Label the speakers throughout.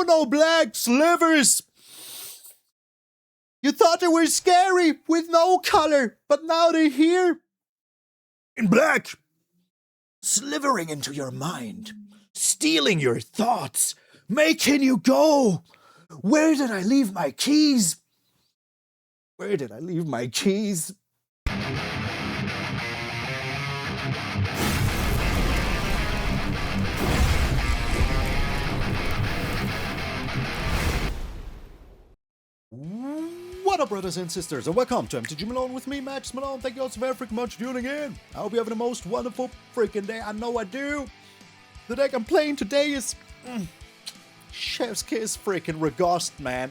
Speaker 1: mono black slivers. You thought they were scary with no color, but now they're here in black, slivering into your mind, stealing your thoughts, making you go. Where did I leave my keys? Where did I leave my keys? What up, brothers and sisters, and welcome to MTG Malone with me, MtgA Malone. Thank you all so very freaking much for tuning in. I hope you have the most wonderful freaking day. I know I do. The deck I'm playing today is Chef's Kiss freaking Regust, man.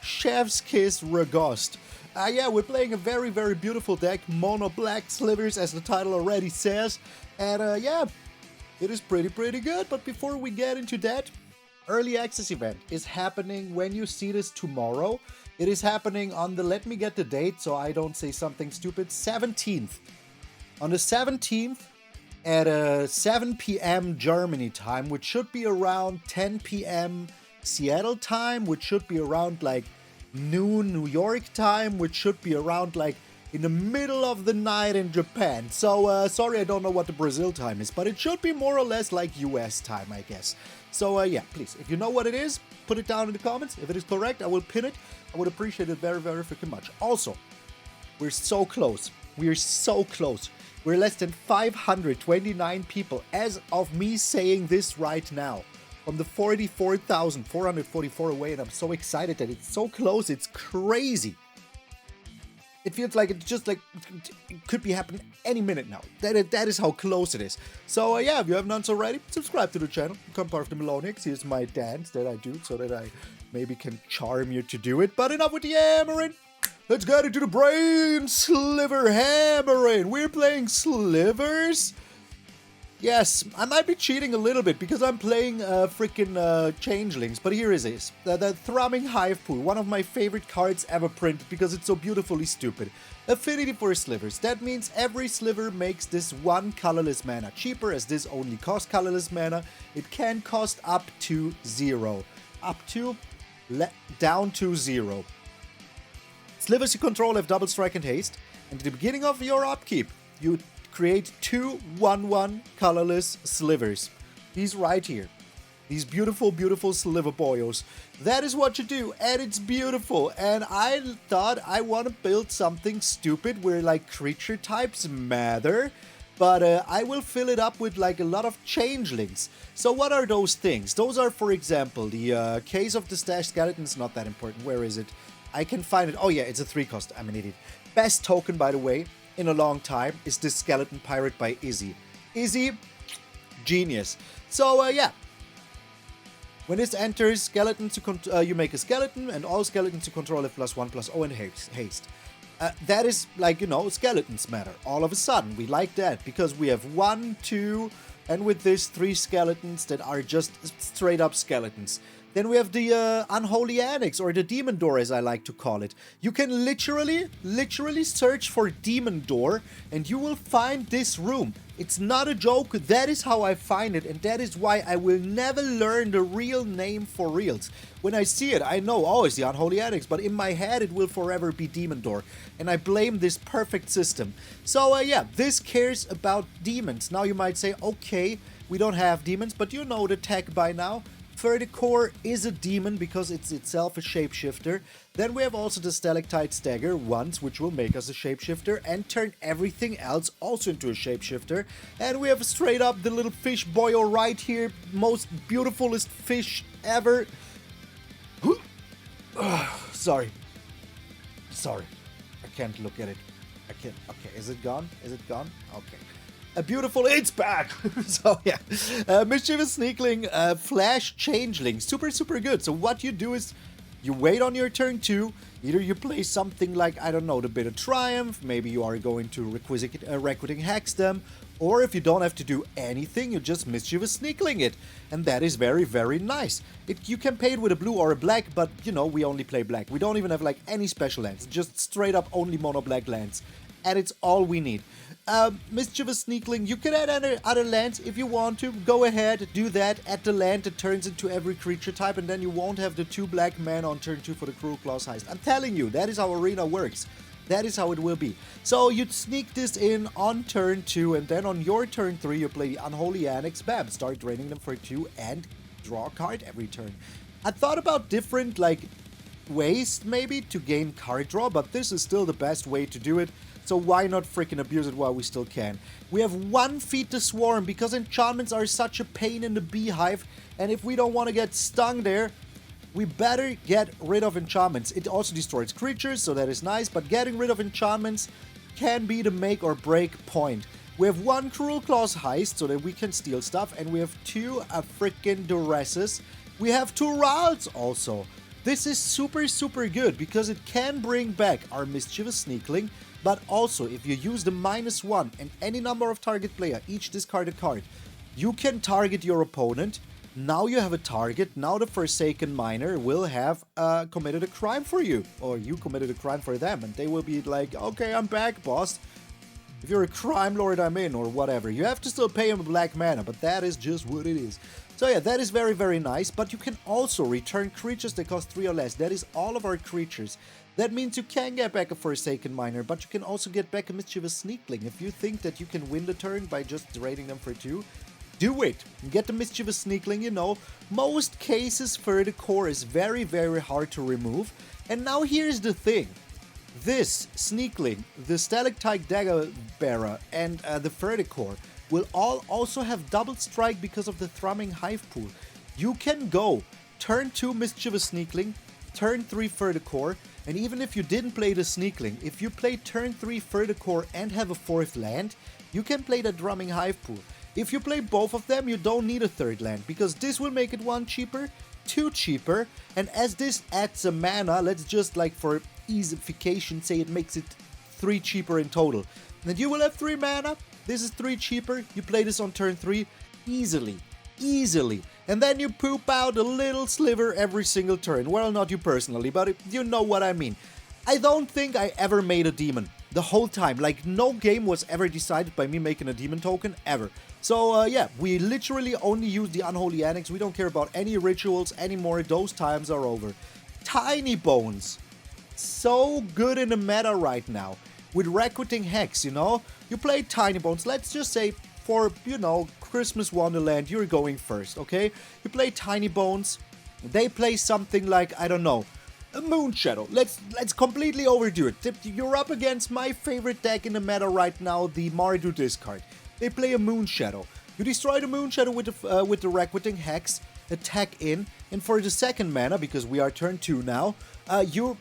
Speaker 1: Chef's Kiss Regust. Yeah, we're playing a very, very beautiful deck, mono black slivers, as the title already says. And yeah, it is pretty good. But before we get into that, early access event is happening when you see this tomorrow. It is happening on the, let me get the date so I don't say something stupid, 17th. On the 17th at 7 p.m. Germany time, which should be around 10 p.m. Seattle time, which should be around like noon New York time, which should be around like in the middle of the night in Japan. So sorry, I don't know what the Brazil time is, but it should be more or less like US time, I guess. So yeah, please, if you know what it is, put it down in the comments. If it is correct, I will pin it. I would appreciate it very, very freaking much. Also, we're so close. We're so close. We're less than 529 people as of me saying this right now. From the 44,444 away, and I'm so excited that it's so close. It's crazy. It feels like it's just like it could be happening any minute now. That is how close it is. So yeah, if you haven't done so already, subscribe to the channel. Become part of the Malonics. Here's my dance that I do so that I maybe can charm you to do it. But enough with the hammering. Let's get into the brain. Sliver hammering. We're playing slivers. Yes, I might be cheating a little bit because I'm playing freaking changelings, but here it is. The Thrumming Hivepool, one of my favorite cards ever printed because it's so beautifully stupid. Affinity for slivers. That means every sliver makes this one colorless mana cheaper, as this only costs colorless mana. It can cost up to 0. Down to 0. Slivers you control have double strike and haste, and at the beginning of your upkeep, you create 2 1/1 colorless slivers. These right here. These beautiful, beautiful sliver boyos. That is what you do, and it's beautiful. And I thought I want to build something stupid where like creature types matter, but I will fill it up with like a lot of changelings. So what are those things? Those are, for example, the Case of the Stashed Skeletons. Not that important. Where is it? I can find it. Oh yeah, it's a 3 cost. I'm an idiot. Best token, by the way, in a long time is this Skeleton Pirate by Izzy. Izzy, genius. So yeah, when this enters, skeleton to you make a skeleton, and all skeletons you control have +1/+0 and haste. That is like, you know, skeletons matter. All of a sudden, we like that because we have 1, 2, and with this 3 skeletons that are just straight up skeletons. Then we have the Unholy Annex, or the Demon Door as I like to call it. You can literally search for Demon Door and you will find this room. It's not a joke, that is how I find it, and that is why I will never learn the real name for reals. When I see it, I know, oh, it's the Unholy Annex, but in my head it will forever be Demon Door. And I blame this perfect system. So yeah, this cares about demons. Now you might say, okay, we don't have demons, but you know the tech by now. Firdoch Core is a demon because it's itself a shapeshifter. Then we have also the Stalactite Dagger once, which will make us a shapeshifter and turn everything else also into a shapeshifter. And we have straight up the little fish boyo right here, most beautifulest fish ever. Sorry, I can't look at it. I can't. Okay, is it gone? Is it gone? Okay. A beautiful, it's back! So yeah, Mischievous Sneakling, Flash Changeling, super good. So what you do is, you wait on your turn 2, either you play something like, I don't know, the Bit of Triumph, maybe you are going to Requiting Hex them, or if you don't have to do anything, you just Mischievous Sneakling it. And that is very, very nice. You can pay it with a blue or a black, but you know, we only play black. We don't even have like any special lands, just straight up only mono black lands. And it's all we need. Mischievous Sneakling, you can add other lands if you want to. Go ahead, do that. Add the land that turns into every creature type, and then you won't have the 2 black mana on turn 2 for the Cruelclaw's Heist. I'm telling you, that is how Arena works. That is how it will be. So you'd sneak this in on turn 2, and then on your turn 3, you play the Unholy Annex, bam, start draining them for 2, and draw a card every turn. I thought about different, like, ways, maybe, to gain card draw, but this is still the best way to do it. So why not freaking abuse it while we still can? We have 1 Feed the Swarm, because enchantments are such a pain in the beehive, and if we don't want to get stung there, we better get rid of enchantments. It also destroys creatures, so that is nice, but getting rid of enchantments can be the make or break point. We have 1 Cruelclaw's Heist, so that we can steal stuff, and we have 2 freaking Duresses. We have 2 Rals also. This is super, super good, because it can bring back our Mischievous Sneakling, but also, if you use the -1 and any number of target player, each discard a card, you can target your opponent. Now you have a target. Now the Forsaken Miner will have committed a crime for you. Or you committed a crime for them. And they will be like, okay, I'm back, boss. If you're a crime lord, I'm in, or whatever. You have to still pay him a black mana, but that is just what it is. So yeah, that is very, very nice. But you can also return creatures that cost 3 or less. That is all of our creatures. That means you can get back a Forsaken Miner, but you can also get back a Mischievous Sneakling. If you think that you can win the turn by just draining them for 2, do it. Get the Mischievous Sneakling, you know. Most cases, Firdoch Core is very, very hard to remove. And now here's the thing. This Sneakling, the Stalactite Dagger bearer, and the Firdoch Core will all also have double strike because of the Thrumming Hivepool. You can go turn 2 Mischievous Sneakling, turn 3 Firdoch Core, and even if you didn't play the Sneakling, if you play turn 3 Firdoch Core and have a 4th land, you can play the Thrumming Hivepool. If you play both of them, you don't need a 3rd land, because this will make it 1 cheaper, 2 cheaper, and as this adds a mana, let's just, like, for easification, say it makes it 3 cheaper in total. Then you will have 3 mana, this is 3 cheaper, you play this on turn 3, easily. And then you poop out a little sliver every single turn. Well, not you personally, but you know what I mean. I don't think I ever made a demon the whole time. Like, no game was ever decided by me making a demon token, ever. So, yeah, we literally only use the Unholy Annex. We don't care about any rituals anymore. Those times are over. Tinybones. So good in the meta right now. With Requiting Hex, you know? You play Tinybones. Let's just say, for, you know, Christmas Wonderland, you're going first, okay? You play Tinybones. They play something like, I don't know, a Moonshadow. Let's completely overdo it. You're up against my favorite deck in the meta right now, the Mardu discard. They play a Moonshadow. You destroy the Moonshadow with the Requiting Hex, attack in, and for the 2nd mana, because we are turn 2 now, you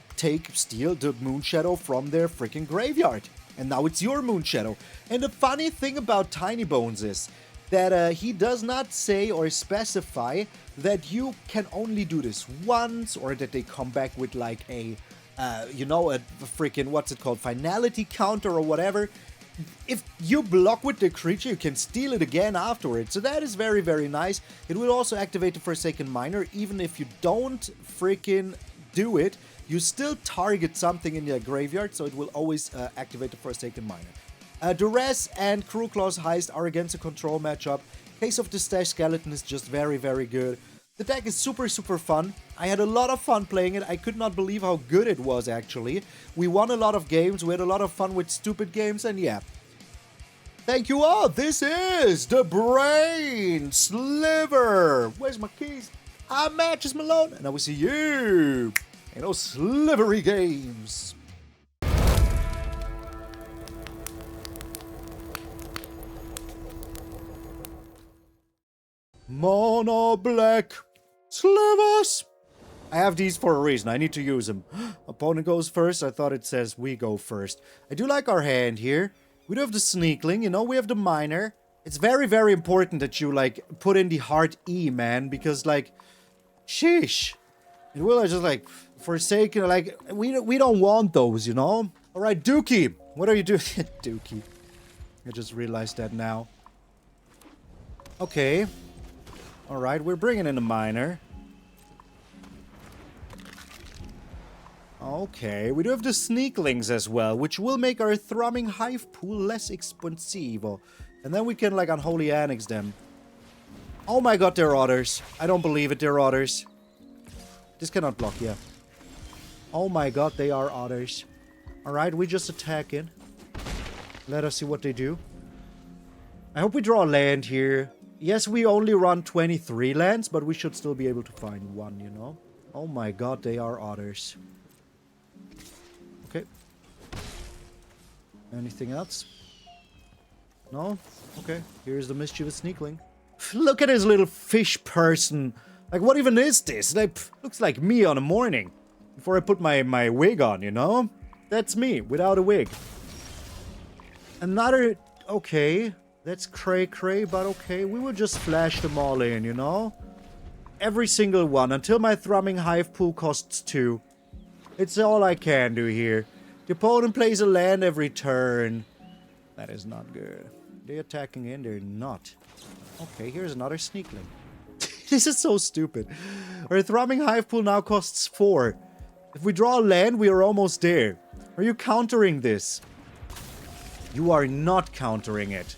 Speaker 1: steal the Moonshadow from their freaking graveyard. And now it's your Moonshadow. And the funny thing about Tinybones is that he does not say or specify that you can only do this once, or that they come back with like a, you know, a freaking, what's it called, finality counter or whatever. If you block with the creature, you can steal it again afterwards. So that is very, very nice. It will also activate the Forsaken Miner. Even if you don't freaking do it, you still target something in your graveyard, so it will always activate the Forsaken Miner. Duress and Cruelclaw's Heist are against a control matchup. Case of the Stash Skeleton is just very, very good. The deck is super, super fun. I had a lot of fun playing it. I could not believe how good it was, actually. We won a lot of games. We had a lot of fun with stupid games, and yeah. Thank you all. This is the Brain Sliver. Where's my keys? I'm MtgA Malone, and I will see you in those Slivery Games. Mono black slivers. I have these for a reason. I need to use them. Opponent goes first. I thought it says we go first. I do like our hand here. We do have the Sneakling, you know, we have the Miner. It's very, very important that you, like, put in the hard E, man, because, like, sheesh. It will just, like, Forsaken, like, we don't want those, you know? Alright, Dookie, what are you doing? Dookie. I just realized that now. Okay. Alright, we're bringing in a Miner. Okay, we do have the Sneaklings as well, which will make our Thrumming Hivepool less expensive. And then we can, like, Unholy Annex them. Oh my god, they're otters. I don't believe it, they're otters. This cannot block, yeah. Oh my god, they are otters. Alright, we just attack it. Let us see what they do. I hope we draw a land here. Yes, we only run 23 lands, but we should still be able to find one, you know? Oh my god, they are otters. Okay. Anything else? No? Okay. Here's the Mischievous Sneakling. Look at his little fish person. Like, what even is this? Like, looks like me on a morning. Before I put my wig on, you know? That's me, without a wig. Another... Okay. That's cray-cray, but okay. We will just flash them all in, you know? Every single one, until my Thrumming Hivepool costs 2. It's all I can do here. The opponent plays a land every turn. That is not good. They're attacking in, they're not. Okay, here's another Sneakling. This is so stupid. Our Thrumming Hivepool now costs 4. If we draw a land, we are almost there. Are you countering this? You are not countering it.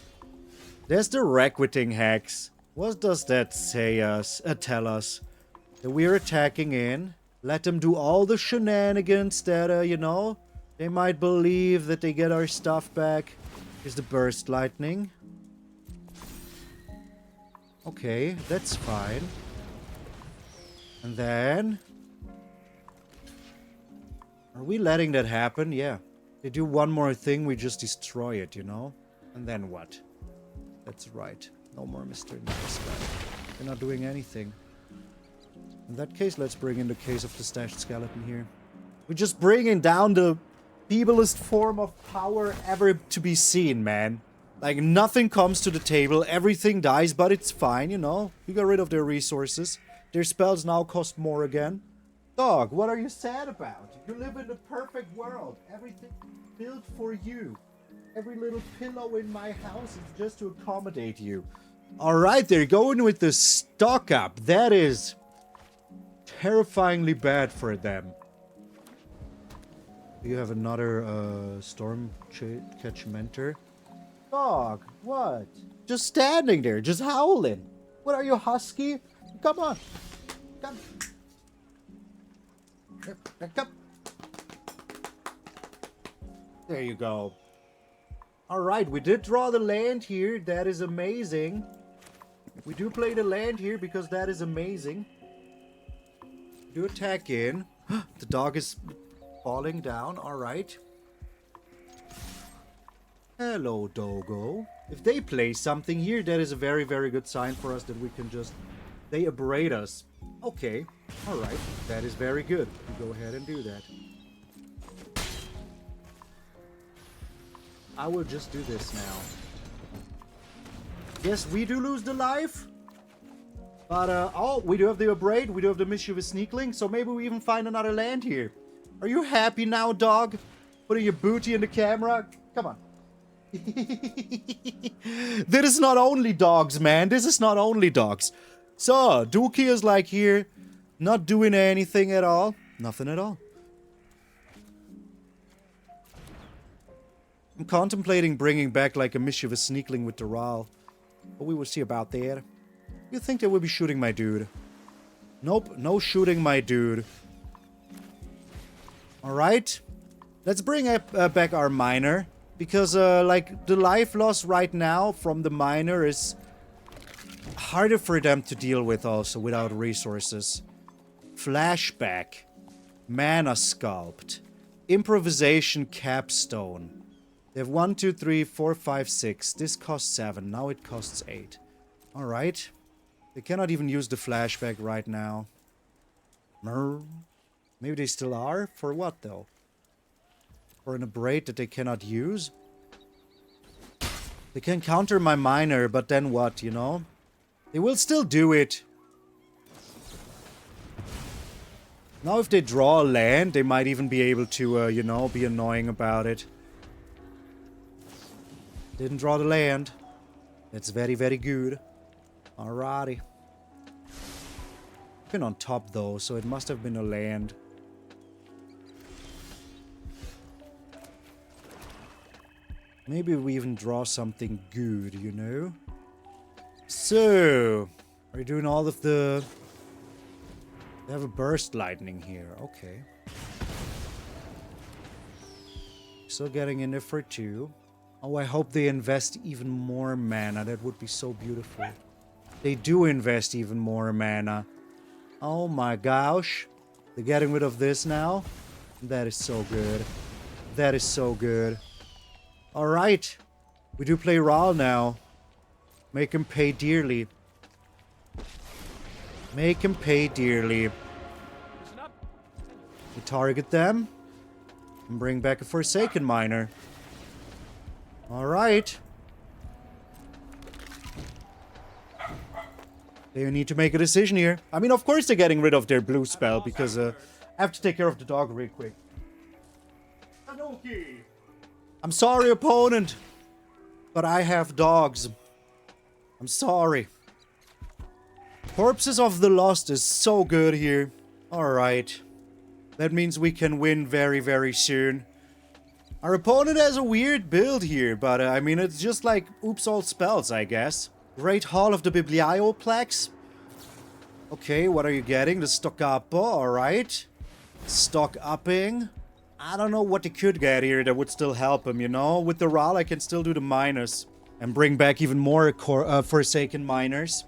Speaker 1: There's the Requiting Hex. What does that say tell us? That we're attacking in. Let them do all the shenanigans that, you know, they might believe that they get our stuff back. Is the Burst Lightning. Okay, that's fine. And then... Are we letting that happen? Yeah. They do one more thing, we just destroy it, you know? And then what? That's right. No more Mr. Nice Guy. They're not doing anything. In that case, let's bring in the case of the stashed skeleton here. We're just bringing down the feeblest form of power ever to be seen, man. Like, nothing comes to the table, everything dies, but it's fine, you know? We got rid of their resources. Their spells now cost more again. Dog, what are you sad about? You live in the perfect world. Everything built for you. Every little pillow in my house is just to accommodate you. Alright, they're going with the stock up. That is terrifyingly bad for them. You have another Storm Catchmenter. Dog, what? Just standing there, just howling. What are you, husky? Come on. Come. Come. There you go. Alright, we did draw the land here. That is amazing. We do play the land here because that is amazing. Do attack in. The dog is falling down. Alright. Hello, doggo. If they play something here, that is a very, very good sign for us that we can just... They abrade us. Okay. Alright. That is very good. We go ahead and do that. I will just do this now. Yes, we do lose the life. But, oh, we do have the abrade. We do have the Mischievous Sneakling. So maybe we even find another land here. Are you happy now, dog? Putting your booty in the camera? Come on. This is not only dogs, man. This is not only dogs. So, Dookie is like here. Not doing anything at all. Nothing at all. I'm contemplating bringing back like a Mischievous Sneakling with Duress. But we will see about that. You think they will be shooting my dude? Nope, no shooting my dude. Alright. Let's bring back our miner. Because, like, the life loss right now from the miner is harder for them to deal with also without resources. Flashback. Mana Sculpt. Improvisation Capstone. They have 1, 2, 3, 4, 5, 6. This costs 7. Now it costs 8. Alright. They cannot even use the flashback right now. Maybe they still are? For what, though? For an abrade that they cannot use? They can counter my miner, but then what, you know? They will still do it. Now if they draw a land, they might even be able to, you know, be annoying about it. Didn't draw the land. That's very, very good. Alrighty. Been on top though, so it must have been a land. Maybe we even draw something good, you know? So, are you doing all of the... They have a burst lightning here. Okay. Still getting in there for 2. Oh, I hope they invest even more mana. That would be so beautiful. They do invest even more mana. Oh my gosh. They're getting rid of this now. That is so good. That is so good. Alright. We do play Ral now. Make him pay dearly. Make him pay dearly. We target them. And bring back a Forsaken Miner. Alright. They need to make a decision here. I mean, of course they're getting rid of their blue spell, because I have to take care of the dog real quick. I'm sorry, opponent. But I have dogs. I'm sorry. Corpses of the Lost is so good here. Alright. That means we can win very, very soon. Our opponent has a weird build here, but I mean, it's just like oops all spells, I guess. Great Hall of the Biblioplex. Okay, what are you getting? The Stock Up, alright. Stock Upping. I don't know what they could get here that would still help him, you know? With the Ral, I can still do the minus. And bring back even more Forsaken Miners.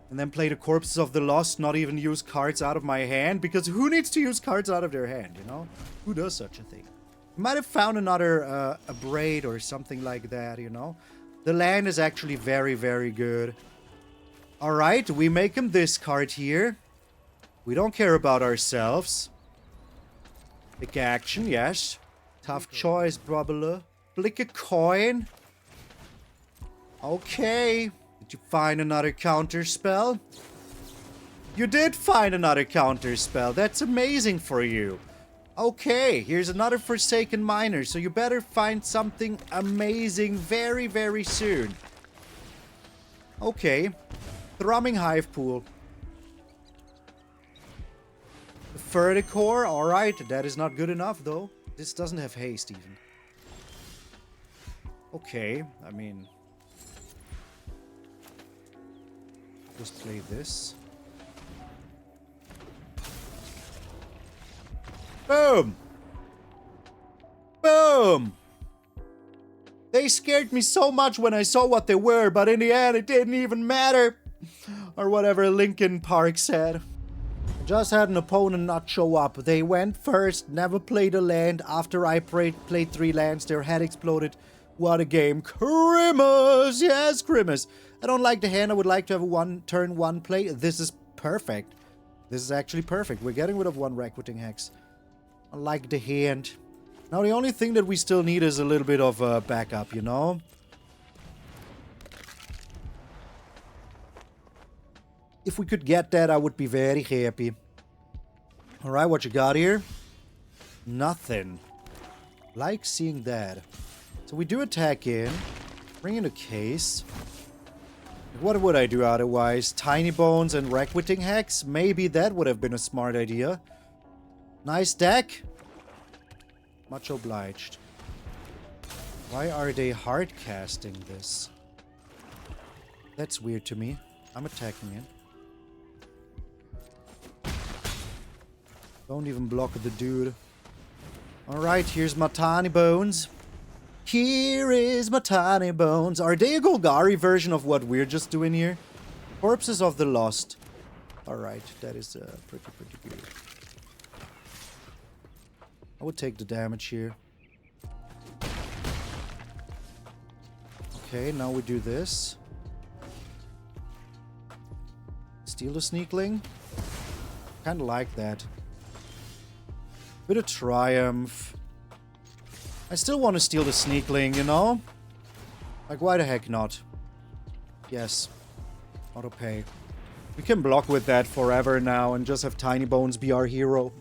Speaker 1: And then play the Corpses of the Lost, not even use cards out of my hand. Because who needs to use cards out of their hand, you know? Who does such a thing? Might have found another a braid or something like that, you know? The land is actually very, very good. Alright, we make him this card here. We don't care about ourselves. Big action, yes. Tough choice, probably. Flick a coin. Okay. Did you find another counter spell? You did find another counter spell. That's amazing for you. Okay, here's another Forsaken Miner. So you better find something amazing very, very soon. Okay. Thrumming Hivepool. The Firdoch Core. Alright, that is not good enough though. This doesn't have haste even. Okay, I mean... Just play this. Boom! Boom! They scared me so much when I saw what they were, but in the end it didn't even matter. Or whatever Linkin Park said. I just had an opponent not show up. They went first, never played a land. After I played 3 lands, their head exploded. What a game. Grimace! Yes, Grimace. I don't like the hand. I would like to have a turn 1 play. This is perfect. This is actually perfect. We're getting rid of 1 Requiting Hex. I like the hand. Now, the only thing that we still need is a little bit of backup, you know? If we could get that, I would be very happy. Alright, what you got here? Nothing. Like seeing that. So we do attack in. Bring in a case. What would I do otherwise? Tinybones and Requiting Hex? Maybe that would have been a smart idea. Nice deck. Much obliged. Why are they hard casting this? That's weird to me. I'm attacking it. Don't even block the dude. Alright, here's my Tinybones. Here is my Tinybones. Are they a Golgari version of what we're just doing here? Corpses of the Lost. Alright, that is pretty good. I would take the damage here. Okay, now we do this. Steal the Sneakling. Kinda like that. Bit of Triumph. I still want to steal the Sneakling, you know? Like, why the heck not? Yes. Auto pay. We can block with that forever now and just have Tinybones be our hero.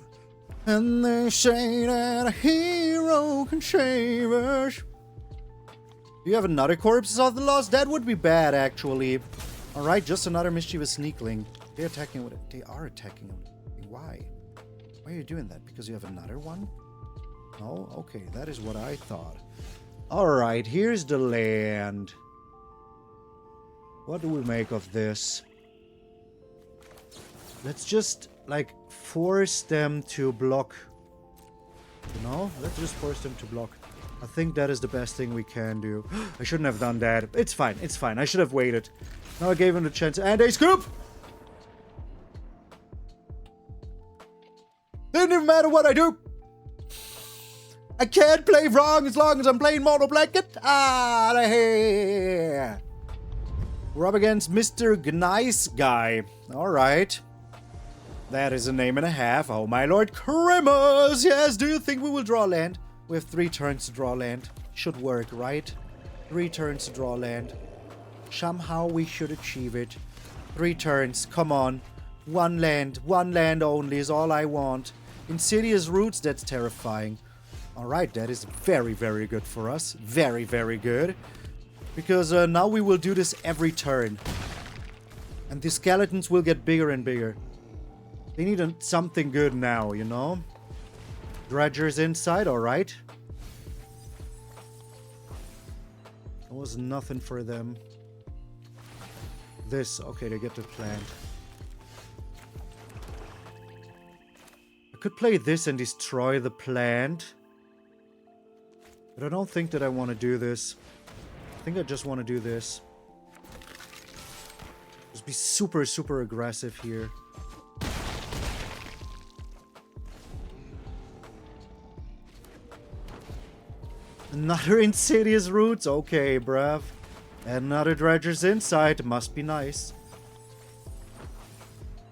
Speaker 1: And they say that a hero can save us. Do you have another Corpses of the Lost? That would be bad, actually. Alright, just another Mischievous Sneakling. They're attacking with it. They are attacking him. Why? Why are you doing that? Because you have another one? Oh, okay. That is what I thought. Alright, here's the land. What do we make of this? Let's just, like, force them to block. You know? Let's just force them to block. I think that is the best thing we can do. I shouldn't have done that. It's fine, it's fine. I should have waited. Now I gave him the chance. And a scoop! Didn't even matter what I do. I can't play wrong as long as I'm playing mono blanket. Outta here. We're up against Mr. Nice Guy. Alright. That is a name and a half. Oh my lord. Crimmers! Yes, do you think we will draw land? We have 3 turns to draw land. Should work, right? 3 turns to draw land. Somehow we should achieve it. 3 turns. Come on. 1 land. 1 land only is all I want. Insidious Roots, that's terrifying. Alright, that is very, very good for us. Very, very good. Because now we will do this every turn. And the skeletons will get bigger and bigger. They need something good now, you know? Dredgers inside, alright. There was nothing for them. This, okay, they get the plant. I could play this and destroy the plant. But I don't think that I want to do this. I think I just want to do this. Just be super, super aggressive here. Another Insidious Roots? Okay, bruv. Another Dredger's inside. Must be nice.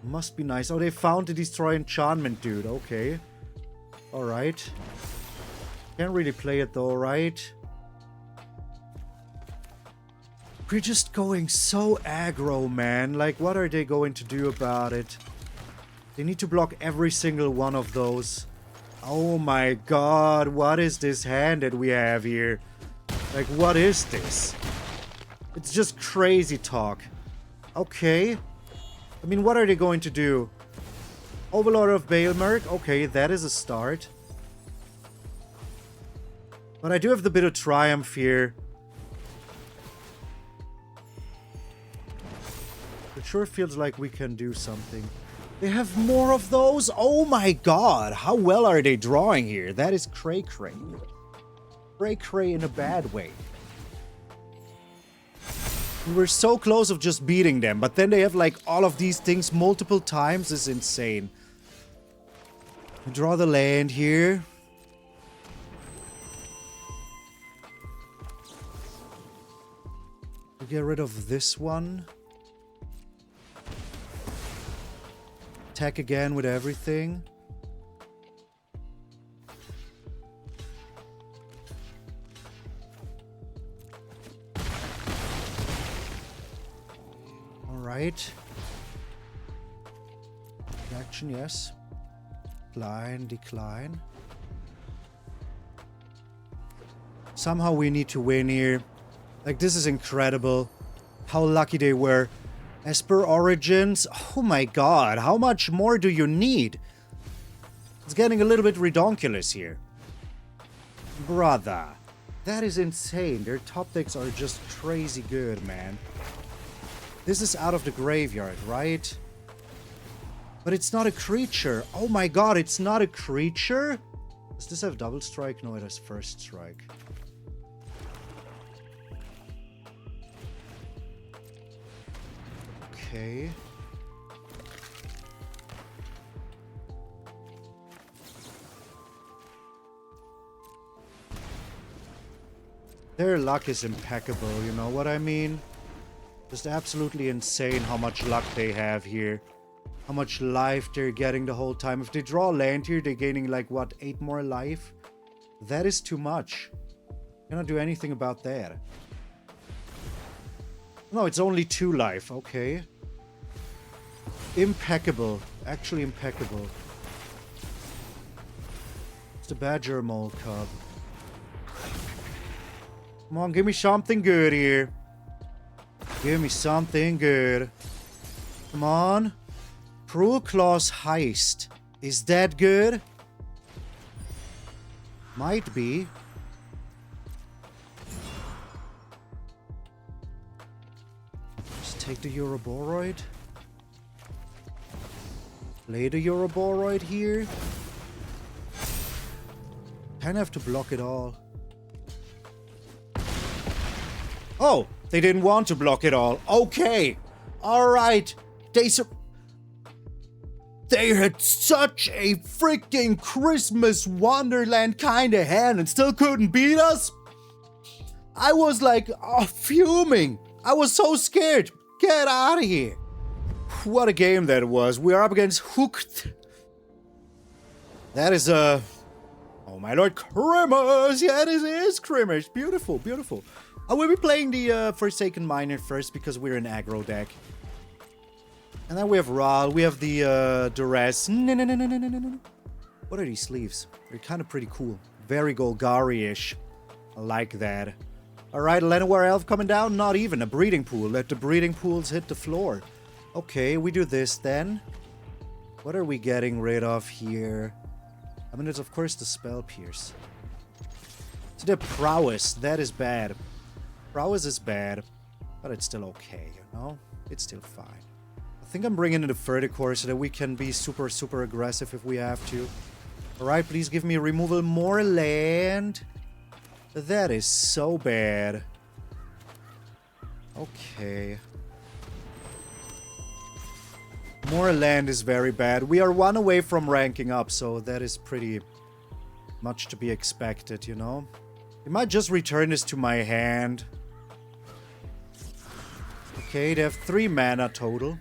Speaker 1: Must be nice. Oh, they found the Destroy Enchantment, dude. Okay. Alright. Can't really play it though, right? We're just going so aggro, man. Like, what are they going to do about it? They need to block every single one of those. Oh my god, what is this hand that we have here? Like, what is this? It's just crazy talk. Okay. I mean, what are they going to do? Overlord of Baelmerk? Okay, that is a start. But I do have the bit of triumph here. It sure feels like we can do something. They have more of those? Oh my god! How well are they drawing here? That is cray-cray. Cray-cray in a bad way. We were so close of just beating them, but then they have like all of these things multiple times. This is insane. We draw the land here. We get rid of this one. Attack again with everything. Alright. Action, yes. Decline, decline. Somehow we need to win here. Like, this is incredible. How lucky they were. As per Origins, oh my god, how much more do you need? It's getting a little bit redonkulous here. Brother, that is insane. Their top decks are just crazy good, man. This is out of the graveyard, right? But it's not a creature. Oh my god, it's not a creature? Does this have double strike? No, it has first strike. Okay. Their luck is impeccable, you know what I mean? Just absolutely insane how much luck they have here. How much life they're getting the whole time. If they draw land here, they're gaining like, what, 8 more life? That is too much. Cannot do anything about that. No, it's only 2 life. Okay. Impeccable. Actually impeccable. It's the Badger Mole Cub. Come on, give me something good here. Give me something good. Come on. Cruelclaw's Heist. Is that good? Might be. take the Euroboroid. Play the Euroboroid here. Kind of have to block it all. Oh, they didn't want to block it all. Okay. Alright. They had such a freaking Christmas Wonderland kind of hand and still couldn't beat us. I was like fuming. I was so scared. Get out of here. What a game that was. We are up against Hooked. That is oh my lord, Crimmers. Yeah, this is Crimmers. Beautiful, beautiful. I will be playing the Forsaken Miner first because we're an aggro deck. And then we have Ral, we have the Duress. No. What are these sleeves? They're kind of pretty cool. Very Golgari-ish. I like that. Alright, Llanowar Elf coming down. Not even a breeding pool. Let the breeding pools hit the floor. Okay, we do this then. What are we getting rid of here? I mean, it's of course the Spell Pierce. So the Prowess, that is bad. Prowess is bad, but it's still okay, you know? It's still fine. I think I'm bringing in the Firdoch Core so that we can be super, super aggressive if we have to. Alright, please give me removal more land. That is so bad. Okay. More land is very bad. We are 1 away from ranking up, so that is pretty much to be expected, you know? I might just return this to my hand. Okay, they have 3 mana total.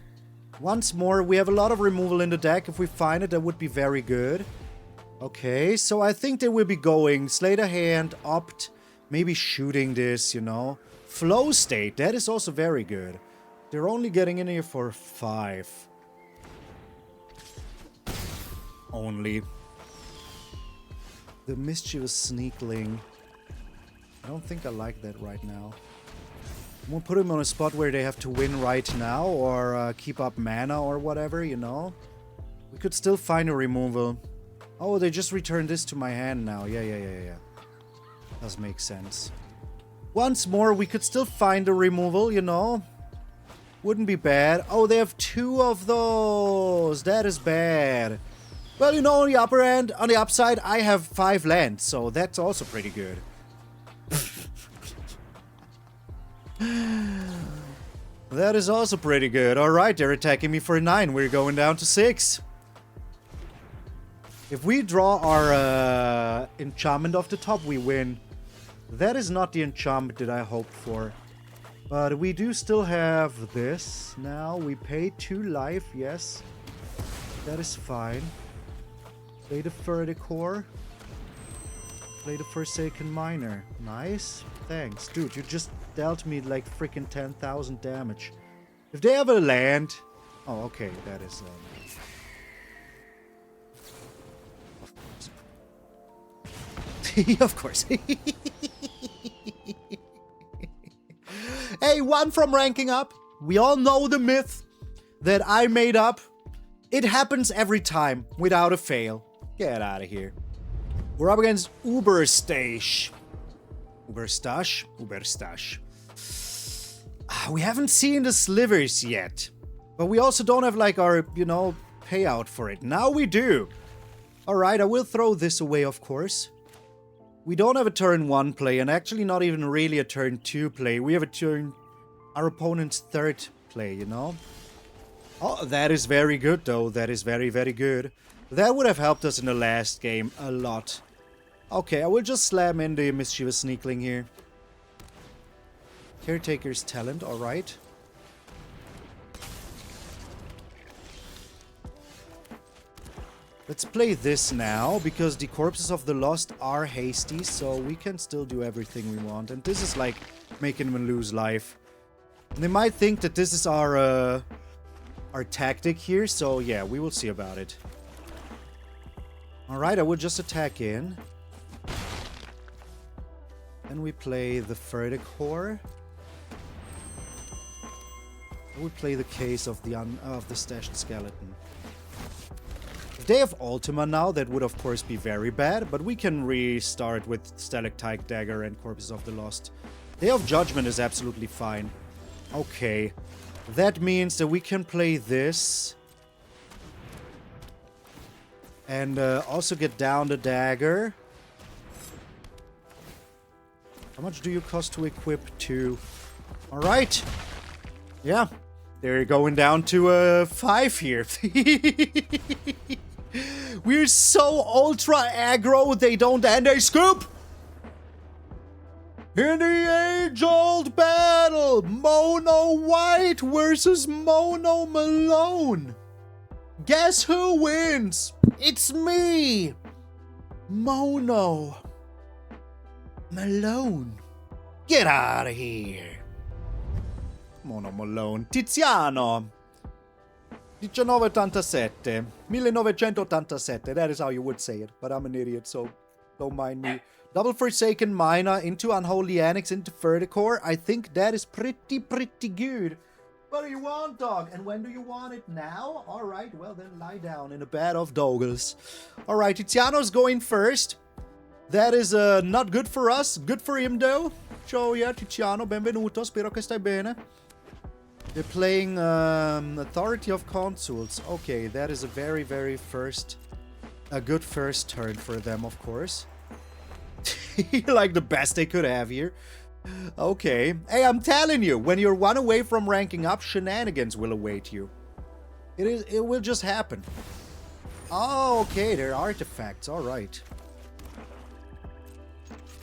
Speaker 1: Once more, we have a lot of removal in the deck. If we find it, that would be very good. Okay, so I think they will be going Slay the Hand, Opt, maybe shooting this, you know. Flow State, that is also very good. They're only getting in here for 5. Only. The Mischievous Sneakling. I don't think I like that right now. I'm gonna put him on a spot where they have to win right now or keep up mana or whatever, you know. We could still find a removal. Oh, they just returned this to my hand now. Yeah. Does make sense. Once more, we could still find a removal, you know. Wouldn't be bad. Oh, they have 2 of those. That is bad. Well, you know, on the upper end, on the upside, I have 5 lands, so that's also pretty good. That is also pretty good. Alright, they're attacking me for 9. We're going down to 6. If we draw our enchantment off the top, we win. That is not the enchantment that I hoped for. But we do still have this. Now, we pay 2 life, yes. That is fine. Play the Firdoch Core. Play the Forsaken Miner. Nice. Thanks. Dude, you just dealt me like freaking 10,000 damage. If they have a land... Oh, okay. That is... Of course. Hey, 1 from ranking up. We all know the myth that I made up. It happens every time, without a fail. Get out of here. We're up against Uberstash. Uberstash. We haven't seen the slivers yet. But we also don't have, like, our, you know, payout for it. Now we do. Alright, I will throw this away, of course. We don't have a turn 1 play, and actually not even really a turn 2 play. We have a turn... our opponent's 3rd play, you know? Oh, that is very good, though. That is very, very good. That would have helped us in the last game a lot. Okay, I will just slam in the Mischievous Sneakling here. Caretaker's Talent, alright. Let's play this now, because the Corpses of the Lost are hasty, so we can still do everything we want. And this is like making them lose life. And they might think that this is our tactic here, so yeah, we will see about it. Alright, I will just attack in. Then we play the Firdoch Core. I will play the Case of the Stashed Skeleton. If they have Ultima now, that would of course be very bad, but we can restart with Stalactite Dagger and Corpses of the Lost. Day of Judgment is absolutely fine. Okay. That means that we can play this. And also get down the dagger. How much do you cost to equip? 2. Alright. Yeah. They're going down to 5 here. We're so ultra aggro, they don't end a scoop! In the age-old battle, Mono White versus Mono Malone. Guess who wins? It's me! Mono Malone. Get out of here. Mono Malone. Tiziano. 1987. 1987. That is how you would say it. But I'm an idiot, so don't mind me. Double Forsaken Miner into Unholy Annex into Firdoch Core. I think that is pretty good. What do you want, dog? And when do you want it? Now? Alright, well then lie down in a bed of doggles. Alright, Tiziano's going first. That is not good for us. Good for him though. Ciao, yeah, Tiziano. Benvenuto. Spero che stai bene. They're playing Authority of Consuls. Okay, that is a very good first turn for them, of course. Like the best they could have here. Okay. Hey, I'm telling you, when you're one away from ranking up, shenanigans will await you. It will just happen. Oh, okay, they're artifacts. Alright.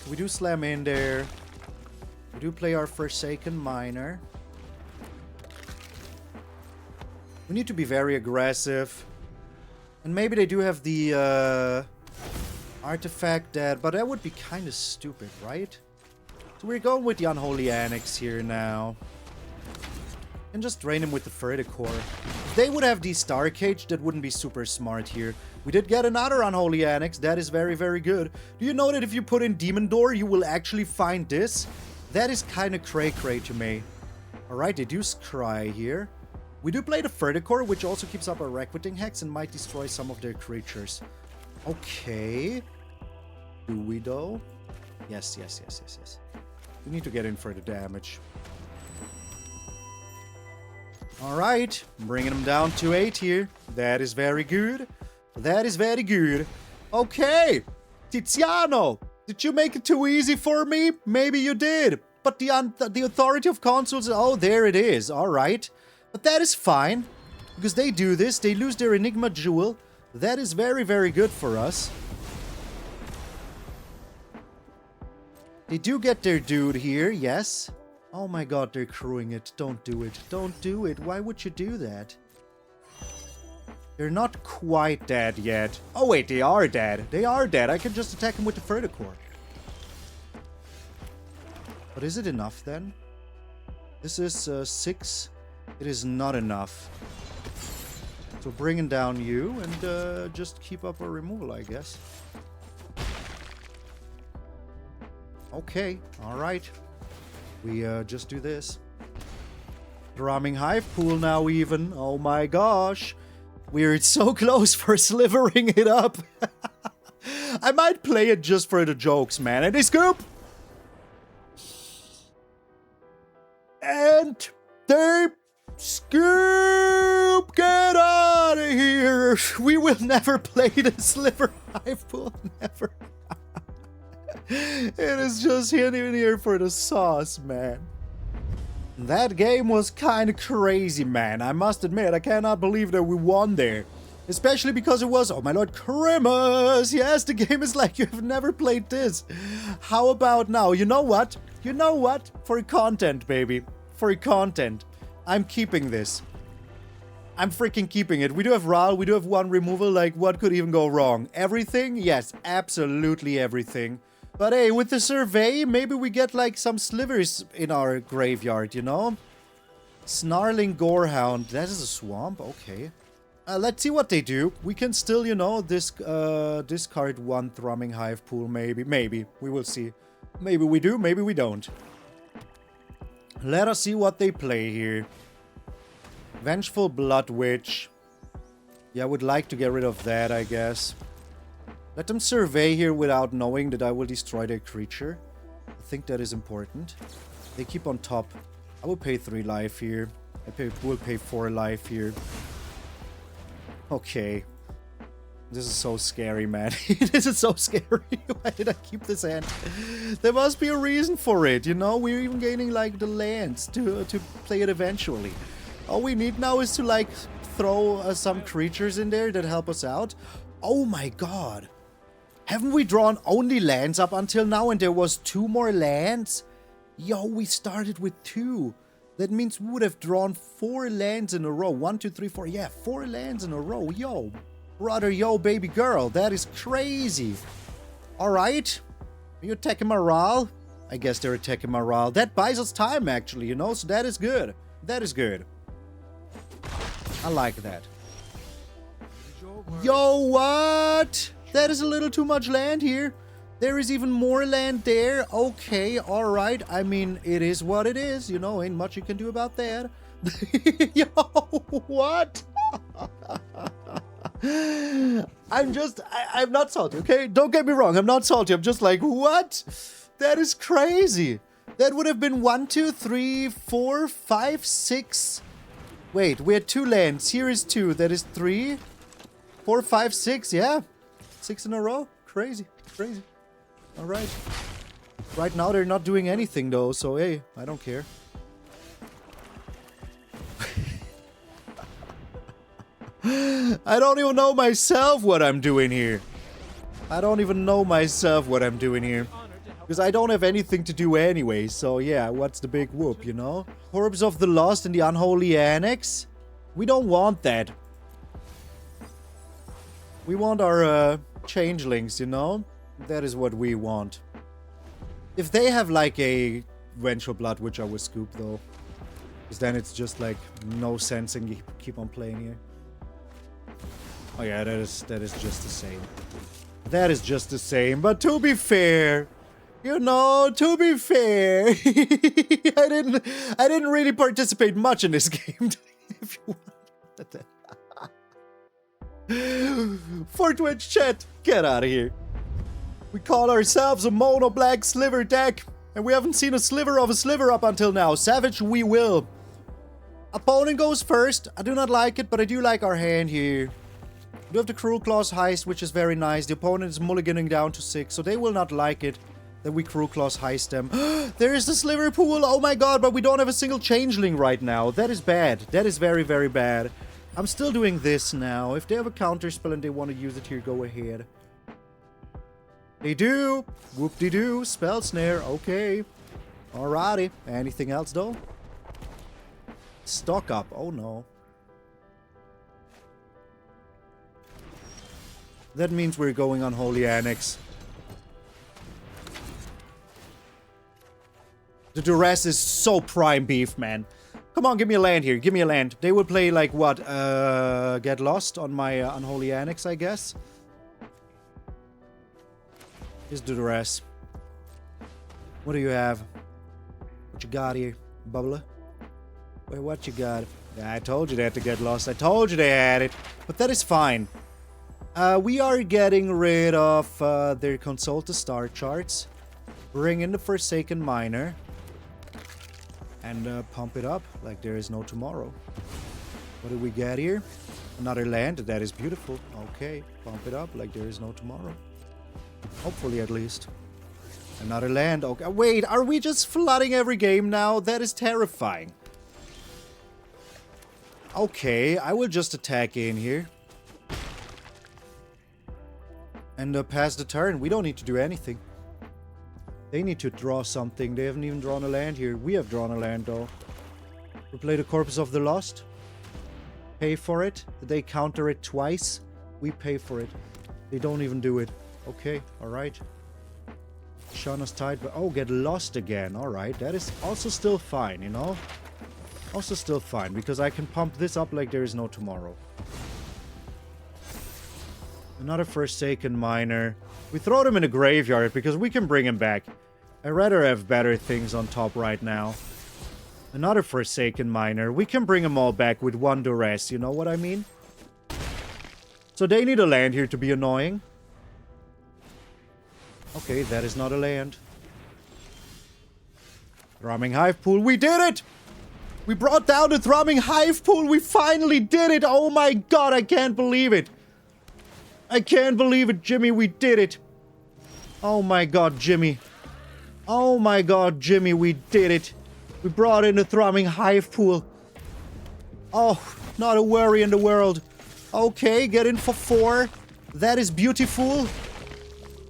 Speaker 1: We do slam in there. We do play our Forsaken Miner. We need to be very aggressive. And maybe they do have the artifact dead, but that would be kind of stupid, right? So we're going with the Unholy Annex here now. And just drain him with the Firdoch Core. If they would have the Star Cage, that wouldn't be super smart here. We did get another Unholy Annex. That is very good. Do you know that if you put in Demon Door, you will actually find this? That is kind of cray-cray to me. Alright, they do scry here. We do play the Firdoch Core, which also keeps up our Requiting Hex and might destroy some of their creatures. Okay. Do we though? Yes. We need to get in for the damage. Alright, bringing them down to 8 here. That is very good. That is very good. Okay, Tiziano, did you make it too easy for me? Maybe you did. But the Authority of Consuls, oh, there it is. Alright. But that is fine, because they do this. They lose their Enigma Jewel. That is very good for us. They do get their dude here, yes. Oh my god, they're crewing it. Don't do it. Don't do it. Why would you do that? They're not quite dead yet. Oh wait, they are dead. They are dead. I can just attack them with the Firdoch Core. But is it enough then? This is 6. It is not enough. So bringing down you and just keep up our removal, I guess. Okay, alright. We just do this. Thrumming Hivepool now even. Oh my gosh. We're so close for slivering it up. I might play it just for the jokes, man. And they scoop! And they scoop! Get out of here! We will never play the Sliver Hivepool. Never. It is just in here for the sauce, man. That game was kind of crazy, man. I must admit, I cannot believe that we won there. Especially because it was, oh my lord, Christmas! Yes, the game is like, you have never played this. How about now? You know what? You know what? For content, baby. For content. I'm keeping this. I'm freaking keeping it. We do have Ral, we do have one removal, like, what could even go wrong? Everything? Yes, absolutely everything. But hey, with the survey, maybe we get like some slivers in our graveyard, you know? Snarling Gorehound. That is a swamp? Okay. Let's see what they do. We can still, you know, discard one Thrumming Hivepool, maybe. Maybe. We will see. Maybe we do, maybe we don't. Let us see what they play here. Vengeful Blood Witch. Yeah, I would like to get rid of that, I guess. Let them survey here without knowing that I will destroy their creature. I think that is important. They keep on top. I will pay 3 life here. We'll pay 4 life here. Okay. This is so scary, man. This is so scary. Why did I keep this hand? There must be a reason for it, you know? We're even gaining, like, the lands to play it eventually. All we need now is to, like, throw some creatures in there that help us out. Oh my god. Haven't we drawn only lands up until now and there was 2 more lands? Yo, we started with 2. That means we would have drawn 4 lands in a row. 1, 2, 3, 4. Yeah, 4 lands in a row. Yo, brother, yo, baby girl. That is crazy. Alright. Are you attacking morale? I guess they're attacking morale. That buys us time, actually, you know? So that is good. That is good. I like that. Yo, what? That is a little too much land here. There is even more land there. Okay, alright. I mean, it is what it is. You know, ain't much you can do about that. Yo, what? I'm not salty, okay? Don't get me wrong, I'm not salty. I'm just like, what? That is crazy. That would have been 1, 2, 3, 4, 5, 6. Wait, we had 2 lands. Here is 2. That is 3, 4, 5, 6. Yeah. 6 in a row. Crazy. Crazy. Alright. Right now they're not doing anything though, so hey, I don't care. I don't even know myself what I'm doing here. I don't even know myself what I'm doing here. Because I don't have anything to do anyway, so yeah, what's the big whoop, you know? Corpse of the Lost in the Unholy Annex? We don't want that. We want our changelings, you know? That is what we want. If they have like a Vengeful Blood, which I would scoop though. Because then it's just like no sense in keep on playing here. Oh yeah, that is just the same. That is just the same, but to be fair, you know, to be fair, I didn't really participate much in this game. If you want that. For Twitch chat, get out of here. We call ourselves a mono black sliver deck, and we haven't seen a sliver of a sliver up until now. Savage, we will. Opponent goes first. I do not like it, but I do like our hand here. We do have the Cruelclaw's Heist, which is very nice. The opponent is mulliganing down to 6, so they will not like it that we Cruelclaw's Heist them. There is the Slivery Pool. Oh my god, but we don't have a single changeling right now. That is bad. That is very, very bad. I'm still doing this now. If they have a counter spell and they want to use it here, go ahead. They do. Whoop-de-doo. Spell snare. Okay. Alrighty. Anything else, though? Stock up. Oh, no. That means we're going Unholy Annex. The Duress is so prime beef, man. Come on, give me a land here. Give me a land. They will play, like, what? Get Lost on my Unholy Annex, I guess. Here's the Duress. What do you have? What you got here, Bubbler? Wait, what you got? Yeah, I told you they had to get lost. I told you they had it. But that is fine. We are getting rid of their Console to Star charts. Bring in the Forsaken Miner. And pump it up like there is no tomorrow. What do we get here? Another land. That is beautiful. Okay. Pump it up like there is no tomorrow. Hopefully, at least. Another land. Okay. Wait, are we just flooding every game now? That is terrifying. Okay, I will just attack in here. And pass the turn. We don't need to do anything. They need to draw something. They haven't even drawn a land here. We have drawn a land, though. We play the Corpse of the Lost. Pay for it. They counter it twice. We pay for it. They don't even do it. Okay, alright. Shauna's tied, but oh, get lost again. Alright, that is also still fine, you know? Also still fine, because I can pump this up like there is no tomorrow. Another Forsaken Miner. We throw them in a graveyard because we can bring him back. I'd rather have better things on top right now. Another Forsaken Miner. We can bring them all back with one Duress, you know what I mean? So they need a land here to be annoying. Okay, that is not a land. Thrumming Hivepool, we did it! We brought down the Thrumming Hivepool. We finally did it. Oh my god, I can't believe it. I can't believe it, Jimmy. We did it. Oh my god, Jimmy. Oh my god, Jimmy, we did it. We brought in the Thrumming Hivepool. Oh, not a worry in the world. Okay, get in for 4. That is beautiful.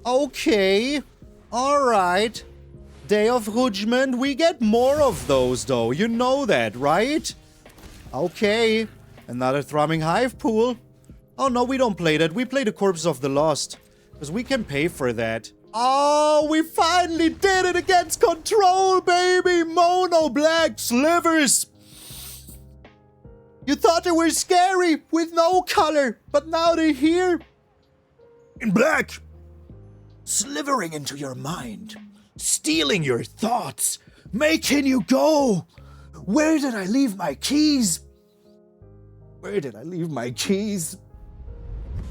Speaker 1: Okay. Alright. Day of Judgment. We get more of those, though. You know that, right? Okay. Another Thrumming Hivepool. Oh, no, we don't play that. We play the Corpse of the Lost. Because we can pay for that. Oh, we finally did it against Control, baby! Mono Black Slivers! You thought they were scary with no color, but now they're here in black. Slivering into your mind, stealing your thoughts, making you go. Where did I leave my keys? Where did I leave my keys?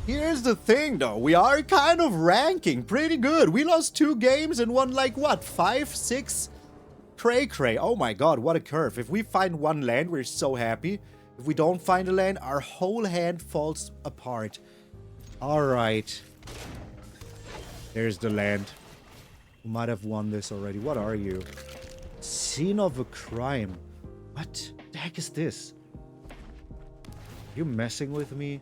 Speaker 1: Here's the thing, though. We are kind of ranking pretty good. We lost 2 games and won, like, what, 5, 6? Cray. Oh my god, what a curve. If we find 1 land, we're so happy. If we don't find a land, our whole hand falls apart. Alright. There's the land. We might have won this already. What are you? Scene of a crime. What the heck is this? You messing with me?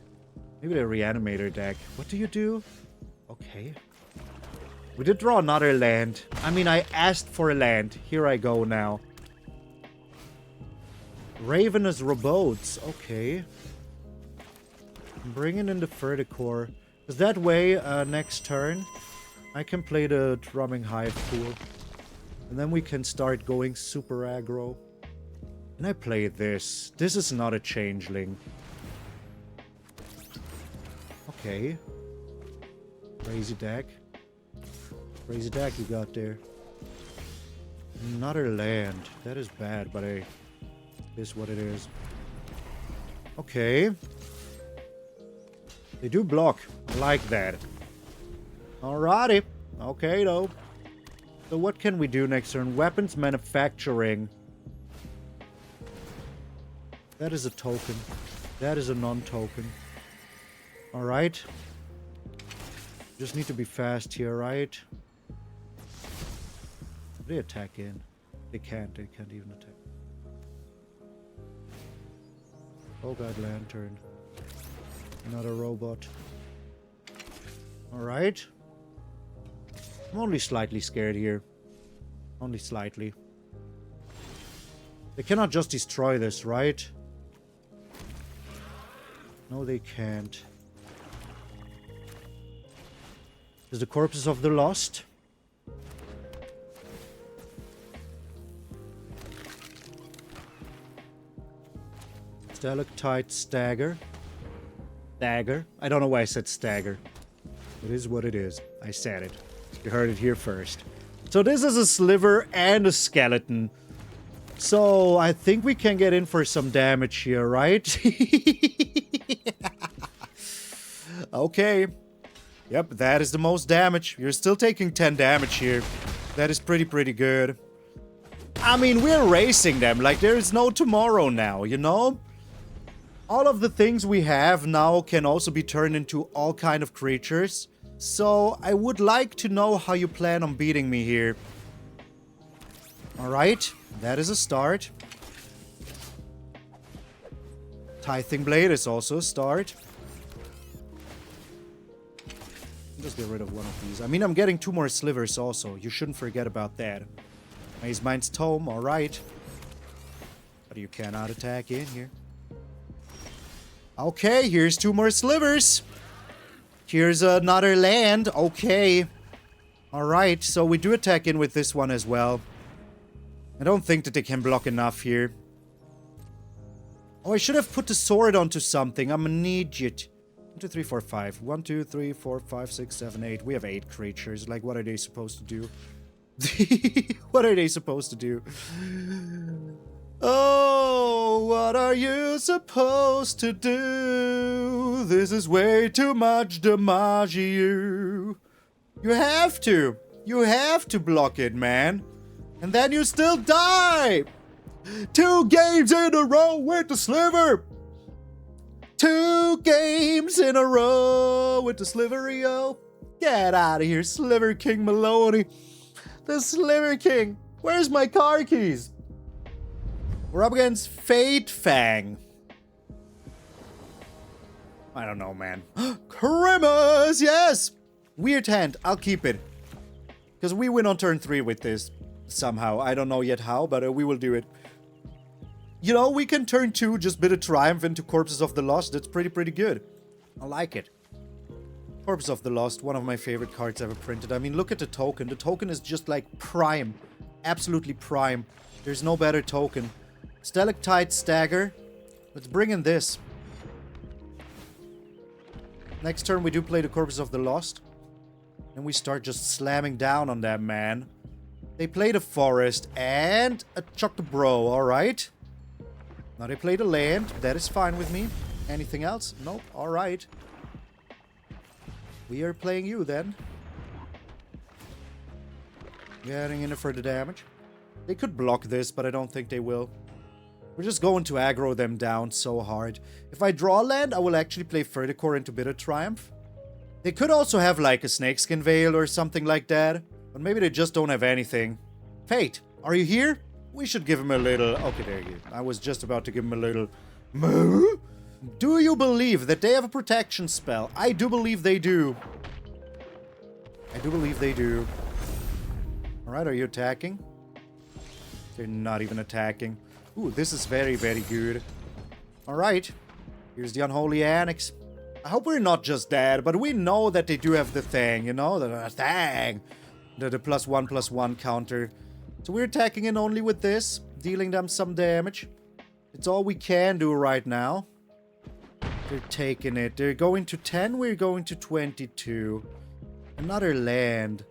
Speaker 1: Maybe the Reanimator deck. What do you do? Okay. We did draw another land. I mean, I asked for a land. Here I go now. Ravenous Robots. Okay. I'm bringing in the Firdoch Core. Because that way, next turn, I can play the Thrumming Hivepool. And then we can start going super aggro. And I play this. This is not a changeling. Okay. Crazy deck. Crazy deck you got there. Another land. That is bad, but hey, it is what it is. Okay. They do block. I like that. Alrighty. Okay, though. So what can we do next turn? Weapons manufacturing. That is a token. That is a non-token. Alright. Just need to be fast here, right? They attack in. They can't even attack. Oh god, Lantern. Another robot. Alright. I'm only slightly scared here. Only slightly. They cannot just destroy this, right? No, they can't. Is the Corpses of the Lost? Stalactite Dagger. Dagger. I don't know why I said stagger. It is what it is. I said it. You heard it here first. So this is a sliver and a skeleton. So I think we can get in for some damage here, right? Okay. Yep, that is the most damage. You're still taking 10 damage here. That is pretty good. I mean, we're racing them. Like, there is no tomorrow now, you know? All of the things we have now can also be turned into all kind of creatures. So, I would like to know how you plan on beating me here. Alright, that is a start. Tithing Blade is also a start. Just get rid of one of these. I mean, I'm getting 2 more slivers also. You shouldn't forget about that. Maze Mind's Tome, alright. But you cannot attack in here. Okay, here's 2 more slivers. Here's another land. Okay. Alright, so we do attack in with this one as well. I don't think that they can block enough here. Oh, I should have put the sword onto something. I'm an idiot. 1, 2, 3, 4, 5. 1, 2, 3, 4, 5, 6, 7, 8. We have 8 creatures. Like, what are they supposed to do? What are they supposed to do? Oh, what are you supposed to do? This is way too much damage you. You have to. You have to block it, man. And then you still die. 2 games in a row with the Sliver. 2 games in a row with the Slivery, yo. Get out of here, Sliver King Maloney. The Sliver King. Where's my car keys? We're up against Fate Fang. I don't know, man. Grimace, yes! Weird hand, I'll keep it. Because we win on turn 3 with this. Somehow, I don't know yet how, but we will do it. You know, we can turn 2 just Bit of Triumph into Corpses of the Lost. That's pretty good. I like it. Corpses of the Lost, one of my favorite cards ever printed. I mean, look at the token. The token is just like prime. Absolutely prime. There's no better token. Stalactite Dagger. Let's bring in this. Next turn we do play the Corpses of the Lost. And we start just slamming down on that man. They play the Forest and a Chuck the Bro, alright. Now they play the land. That is fine with me. Anything else? Nope, alright. We are playing you then. Getting in it for the damage. They could block this, but I don't think they will. We're just going to aggro them down so hard. If I draw land, I will actually play Firdoch Core into Bitter Triumph. They could also have like a Snakeskin Veil or something like that. But maybe they just don't have anything. Fate, are you here? We should give him a little... Okay, there you go. I was just about to give him a little... Moo? Do you believe that they have a protection spell? I do believe they do. I do believe they do. Alright, are you attacking? They're not even attacking. Ooh, this is very good. Alright. Here's the Unholy Annex. I hope we're not just dead, but we know that they do have the thing, you know? The thing. The +1/+1 counter. So we're attacking in only with this. Dealing them some damage. It's all we can do right now. They're taking it. They're going to 10, we're going to 22. Another land.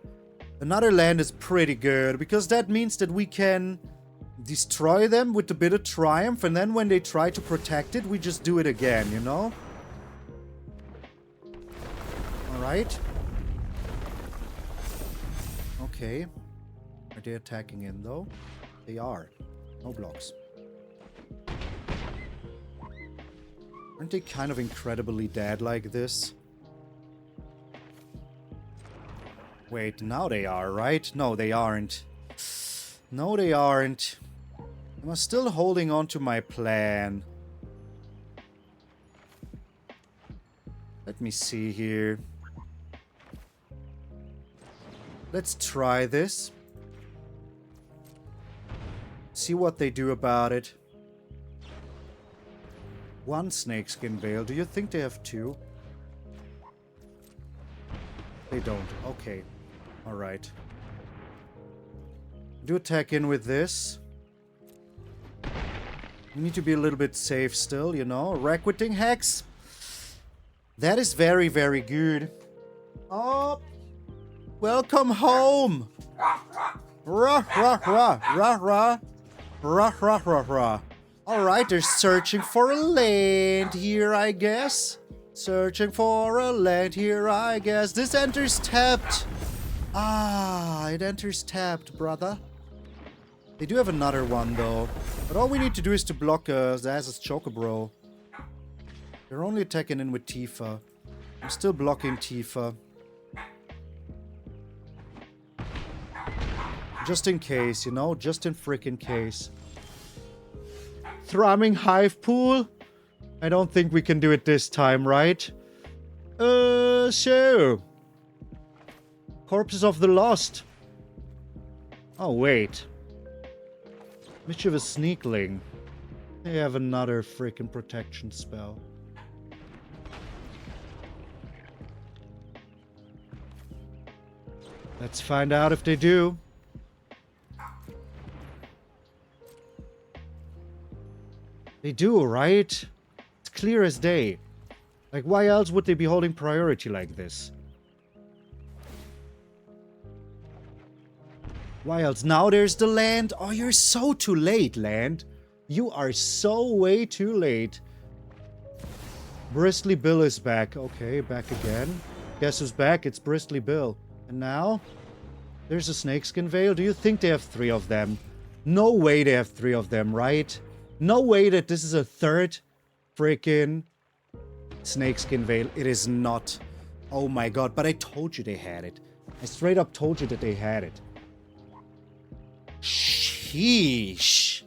Speaker 1: Another land is pretty good, because that means that we can destroy them with a bit of Triumph, and then when they try to protect it, we just do it again, you know? Alright. Okay. Are they attacking in, though? They are. No blocks. Aren't they kind of incredibly dead like this? Wait, now they are, right? No, they aren't. No, they aren't. I'm still holding on to my plan. Let me see here. Let's try this. See what they do about it. 1 Snakeskin Veil. Do you think they have 2? They don't. Okay. Alright. Do attack in with this. We need to be a little bit safe still, you know. Requiting Hex. That is very good. Oh. Welcome home. Rah, rah, rah. Rah, rah. Rah, rah, rah, rah. Alright, they're searching for a land here, I guess. Searching for a land here, I guess. This enters tapped. Ah, it enters tapped, brother. They do have another one, though. But all we need to do is to block Zaz's Chocobro. They're only attacking in with Tifa. I'm still blocking Tifa. Just in case, you know? Just in frickin' case. Thrumming Hivepool? I don't think we can do it this time, right? So... Corpses of the Lost. Oh, wait. Mischievous Sneakling. They have another freaking protection spell. Let's find out if they do. They do, right? It's clear as day. Like, why else would they be holding priority like this? Why else? Now there's the land. Oh, you're so too late, land. You are so way too late. Bristly Bill is back. Okay, back again. Guess who's back? It's Bristly Bill. And now? There's a Snakeskin Veil. Do you think they have 3 of them? No way they have 3 of them, right? No way that this is a 3rd freaking Snakeskin Veil. It is not. Oh my god, but I told you they had it. I straight up told you that they had it. Sheesh.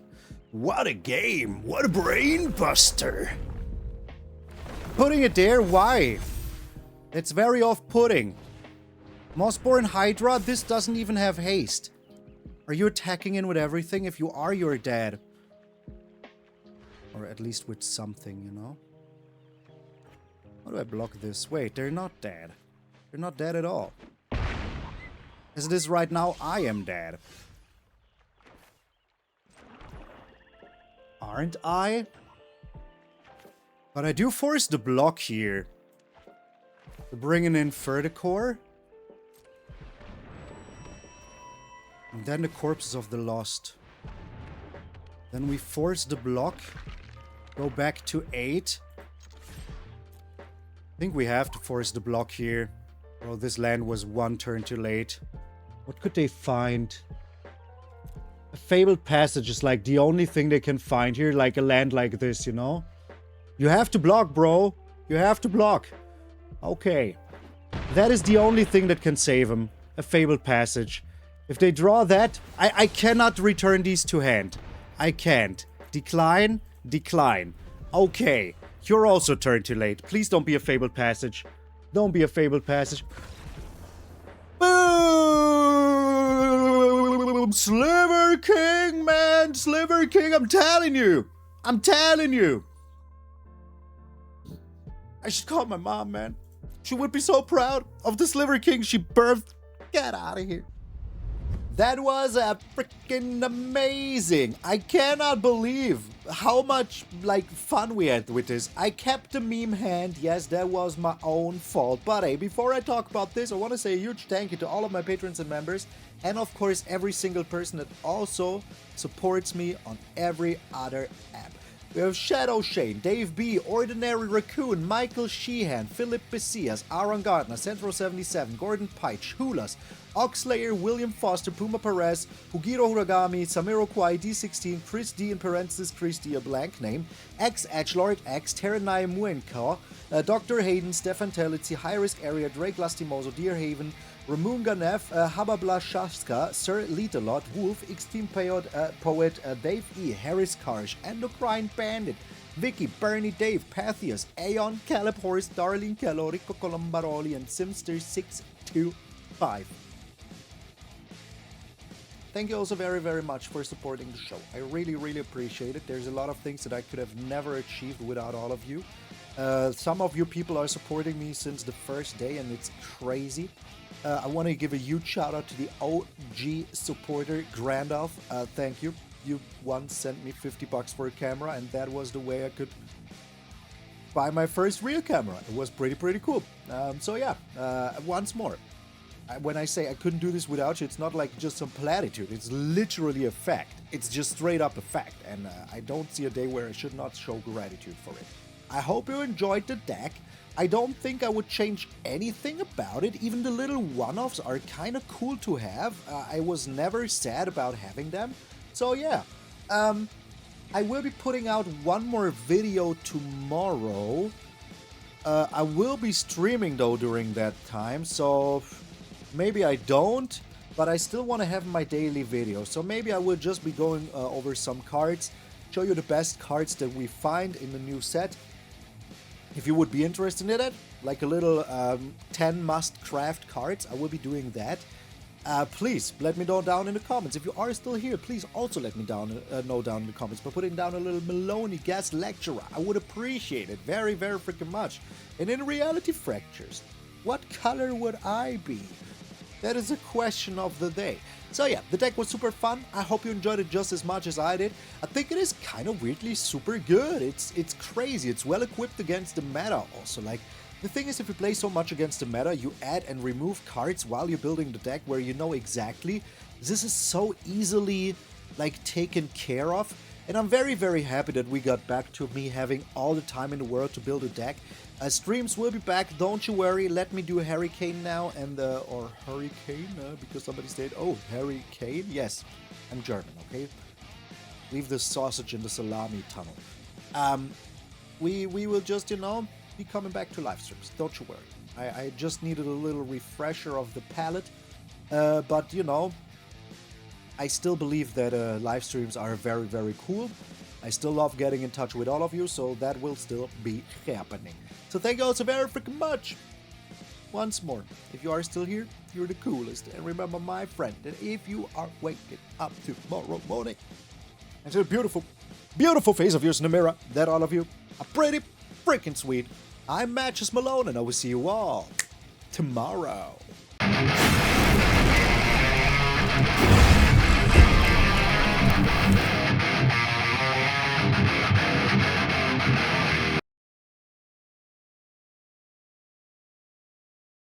Speaker 1: What a game. What a brain buster. Putting it there, why? It's very off-putting. Mossborn Hydra, this doesn't even have haste. Are you attacking in with everything? If you are, you're dead. Or at least with something, you know? How do I block this? Wait, they're not dead. They're not dead at all. As it is right now, I am dead. Aren't I? But I do force the block here. We're bringing in Firdoch Core. And then the Corpses of the Lost. Then we force the block. Go back to 8. I think we have to force the block here. Bro, this land was 1 turn too late. What could they find? A Fabled Passage is like the only thing they can find here, like a land like this, you know? You have to block, bro. You have to block. Okay. That is the only thing that can save them. A Fabled Passage. If they draw that, I cannot return these to hand. I can't. Decline, decline. Okay. You're also turned too late. Please don't be a Fabled Passage. Don't be a Fabled Passage. Boom! Sliver King, man! Sliver King, I'm telling you! I'm telling you! I should call my mom, man. She would be so proud of the Sliver King she birthed. Get out of here. That was freaking amazing. I cannot believe how much like fun we had with this. I kept the meme hand. Yes, that was my own fault. But hey, before I talk about this, I want to say a huge thank you to all of my patrons and members. And of course, every single person that also supports me on every other app. We have Shadow Shane, Dave B, Ordinary Raccoon, Michael Sheehan, Philip Bessias, Aaron Gardner, Centro77, Gordon Peich, Hulas, Oxlayer, William Foster, Puma Perez, Hugiro Huragami, Samiro Kwai, D16, Chris D in parentheses, Chris D a blank name, X Edgelord X, Terenai Muenka, Dr. Hayden, Stefan Telitzi, High Risk Area, Drake Lastimoso, Deerhaven, Ramoon Ganef, Hababla Shaska, Sir Litalot, Wolf, Extreme Poet, Dave E, Harris Karsh, Endocrine Bandit, Vicky, Bernie, Dave, Pathias, Aeon, Caleb Horse, Darlene Kello, Rico Colombaroli, and Simster625. Thank you also very, very much for supporting the show. I really, really appreciate it. There's a lot of things that I could have never achieved without all of you. Some of you people are supporting me since the first day, and it's crazy. I want to give a huge shout out to the OG supporter, Grandolph. Thank you. You once sent me $50 for a camera, and that was the way I could buy my first real camera. It was pretty cool. So yeah, once more. When I say I couldn't do this without you, it's not like just some platitude. It's literally a fact. It's just straight up a fact. And I don't see a day where I should not show gratitude for it. I hope you enjoyed the deck. I don't think I would change anything about it. Even the little one-offs are kind of cool to have. I was never sad about having them. So yeah, I will be putting out one more video tomorrow. I will be streaming though during that time, so maybe I don't, but I still want to have my daily video. So maybe I will just be going over some cards, show you the best cards that we find in the new set. If you would be interested in it, like a little 10 must-craft cards, I will be doing that. Please let me know down in the comments. If you are still here, please also let me know down in the comments by putting down a little Maloney guest lecturer. I would appreciate it very, very freaking much. And in Reality Fractures, what color would I be? That is a question of the day. So yeah, the deck was super fun. I hope you enjoyed it just as much as I did. I think it is kind of weirdly super good. It's crazy. It's well equipped against the meta also. Like, the thing is, if you play so much against the meta, you add and remove cards while you're building the deck where you know exactly this is so easily like taken care of. And I'm very, very happy that we got back to me having all the time in the world to build a deck. Streams will be back, don't you worry. Let me do a Hurricane now, and or Hurricane, because somebody said, oh, Hurricane? Yes, I'm German, okay? Leave the sausage in the salami tunnel. We will just, you know, be coming back to live streams, don't you worry. I just needed a little refresher of the palate, but, you know, I still believe that live streams are very, very cool. I still love getting in touch with all of you, so that will still be happening. So thank you all so very freaking much. Once more, if you are still here, you're the coolest. And remember, my friend, that if you are waking up tomorrow morning and see a beautiful, beautiful face of yours in the mirror, that all of you are pretty freaking sweet. I'm MtgA Malone, and I will see you all tomorrow.